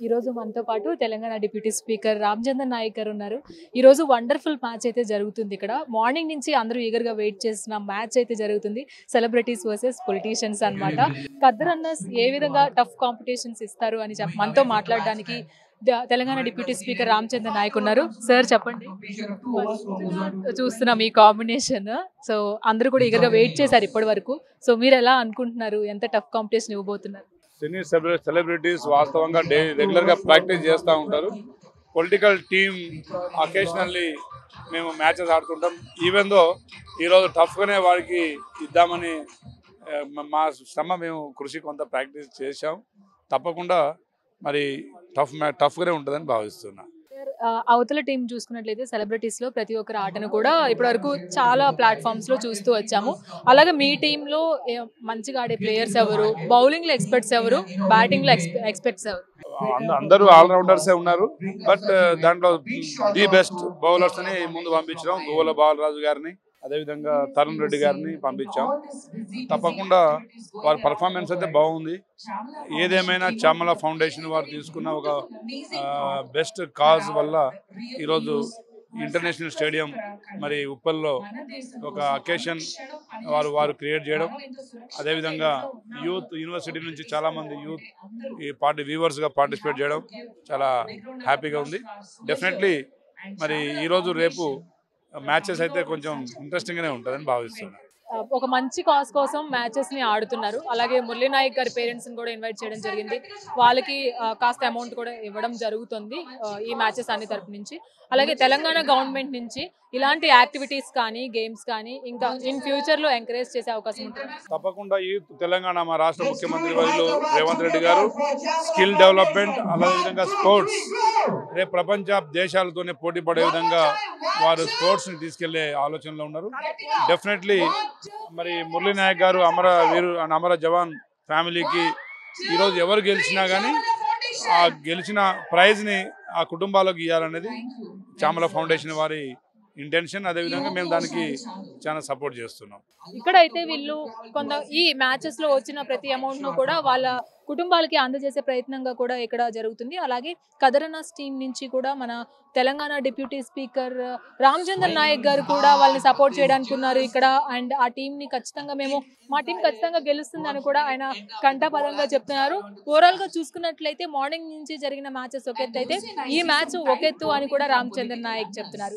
ఈ రోజు మనతో పాటు తెలంగాణ డిప్యూటీ స్పీకర్ రామచంద్రన్ నాయక్ గారు ఉన్నారు. ఈ రోజు వండర్ఫుల్ మ్యాచ్ అయితే జరుగుతుంది. ఇక్కడ మార్నింగ్ నుంచి అందరూ ఈగర్ గా వెయిట్ చేసిన మ్యాచ్ అయితే జరుగుతుంది. సెలబ్రిటీస్ వర్సెస్ పొలిటీషియన్స్ అన్నమాట. ఖద్దర్ అన్నస్ ఏ విధంగా టఫ్ కాంపిటీషన్స్ ఇస్తారు అని మనతో మాట్లాడడానికి తెలంగాణ డిప్యూటీ స్పీకర్ రామచంద్రన్ నాయక్ ఉన్నారు. సార్ చెప్పండి. చూస్తున్నాం ఈ కాంబినేషన్. సో అందరూ కూడా ఈగర్ గా వెయిట్ చేశారు ఇప్పటి వరకు. సో మీరు ఎలా అనుకుంటున్నారు? ఎంత టఫ్ కాంపిటీషన్ ఇవ్వబోతున్నారు? సినీ సెలబ్రిటీస్ వాస్తవంగా రెగ్యులర్గా ప్రాక్టీస్ చేస్తూ ఉంటారు. పొలిటికల్ టీమ్ అకేషనల్లీ మేము మ్యాచెస్ ఆడుతుంటాం. ఈవెన్ దో ఈరోజు టఫ్గానే వారికి ఇద్దామని మా శ్రమ మేము కృషి కొంత ప్రాక్టీస్ చేశాం. తప్పకుండా మరి టఫ్గానే ఉంటుందని భావిస్తున్నా. అవతల టీం చూసుకున్నట్లయితే సెలబ్రిటీస్ లో ప్రతి ఒక్కరి ఆటను కూడా ఇప్పటివరకు చాలా ప్లాట్ఫామ్స్ లో చూస్తూ వచ్చాము. అలాగే మీ టీంలో మంచిగా ఆడే ప్లేయర్స్ ఎవరు, బౌలింగ్ లో ఎక్స్పర్ట్స్ ఎవరు, బ్యాటింగ్ లో ఎక్స్పర్ట్స్ ఎవరు? అందరూ ఆల్రౌండర్సే ఉన్నారు. బట్ దాంట్లో ది బెస్ట్ బౌలర్స్ అని ముందు పంపించడం, గోల బాలరాజు గారిని, అదేవిధంగా తరుణ్ రెడ్డి గారిని పంపించాం. తప్పకుండా వారి పర్ఫార్మెన్స్ అయితే బాగుంది. ఏదేమైనా చామల ఫౌండేషన్ వారు తీసుకున్న ఒక బెస్ట్ కాజ్ వల్ల ఈరోజు ఇంటర్నేషనల్ స్టేడియం మరి ఉప్పల్లో ఒక అకేషన్ వారు క్రియేట్ చేయడం, అదేవిధంగా యూత్ యూనివర్సిటీ నుంచి చాలామంది యూత్ ఈ వ్యూవర్స్గా పార్టిసిపేట్ చేయడం చాలా హ్యాపీగా ఉంది. డెఫినెట్లీ మరి ఈరోజు రేపు మ్యాచెస్ అయితే కొంచెం ఇంట్రెస్టింగ్గానే ఉంటుందని భావిస్తున్నాను. ఒక మంచి కాజ్ కోసం మ్యాచెస్ ని ఆడుతున్నారు. అలాగే మురళీ నాయక్ గారి పేరెంట్స్ ని కూడా ఇన్వైట్ చేయడం జరిగింది. వాళ్ళకి కాస్త అమౌంట్ కూడా ఇవ్వడం జరుగుతుంది ఈ మ్యాచెస్ అన్ని తరపు నుంచి. అలాగే తెలంగాణ గవర్నమెంట్ నుంచి ఇలాంటి యాక్టివిటీస్ కానీ గేమ్స్ కానీ ఇంకా ఇన్ ఫ్యూచర్ లో ఎంకరేజ్ చేసే అవకాశం ఉంటుంది. తప్పకుండా ఈ తెలంగాణ మా రాష్ట్ర ముఖ్యమంత్రి వర్యులు రేవంత్ రెడ్డి గారు స్కిల్ డెవలప్మెంట్, అదేవిధంగా స్పోర్ట్స్ రేపు ప్రపంచ దేశాలతోనే పోటీ పడే విధంగా వారు స్పోర్ట్స్ ని తీసుకెళ్లే ఆలోచనలో ఉన్నారు. డెఫినెట్లీ మరి మురళీ నాయక్ గారు అమర జవాన్ ఫ్యామిలీకి ఈరోజు ఎవరు గెలిచినా కానీ ఆ గెలిచిన ప్రైజ్ని ఆ కుటుంబాలకు ఇవ్వాలనేది చామల ఫౌండేషన్ వారి ఇంటెన్షన్. అదేవిధంగా మేము దానికి చాలా సపోర్ట్ చేస్తున్నాం. ఇక్కడైతే వీళ్ళు కొంత ఈ మ్యాచెస్ లో వచ్చిన ప్రతి అమౌంట్ ను కూడా వాళ్ళ కుటుంబాలకి అందజేసే ప్రయత్నంగా కూడా ఇక్కడ జరుగుతుంది. అలాగే ఖద్దర్ అన్నస్ టీం నుంచి కూడా మన తెలంగాణ డిప్యూటీ స్పీకర్ రామచంద్రన్ నాయక్ గారు కూడా వాళ్ళని సపోర్ట్ చేయడానికి ఉన్నారు ఇక్కడ. అండ్ ఆ టీం ని ఖచ్చితంగా మా టీం ఖచ్చితంగా గెలుస్తుందని కూడా ఆయన కంఠపదంగా చెప్తున్నారు. ఓవరాల్ గా చూసుకున్నట్లయితే మార్నింగ్ నుంచి జరిగిన మ్యాచెస్ ఒకెత్తు అయితే ఈ మ్యాచ్ ఒకెత్తు అని కూడా రామచంద్రన్ నాయక్ చెప్తున్నారు.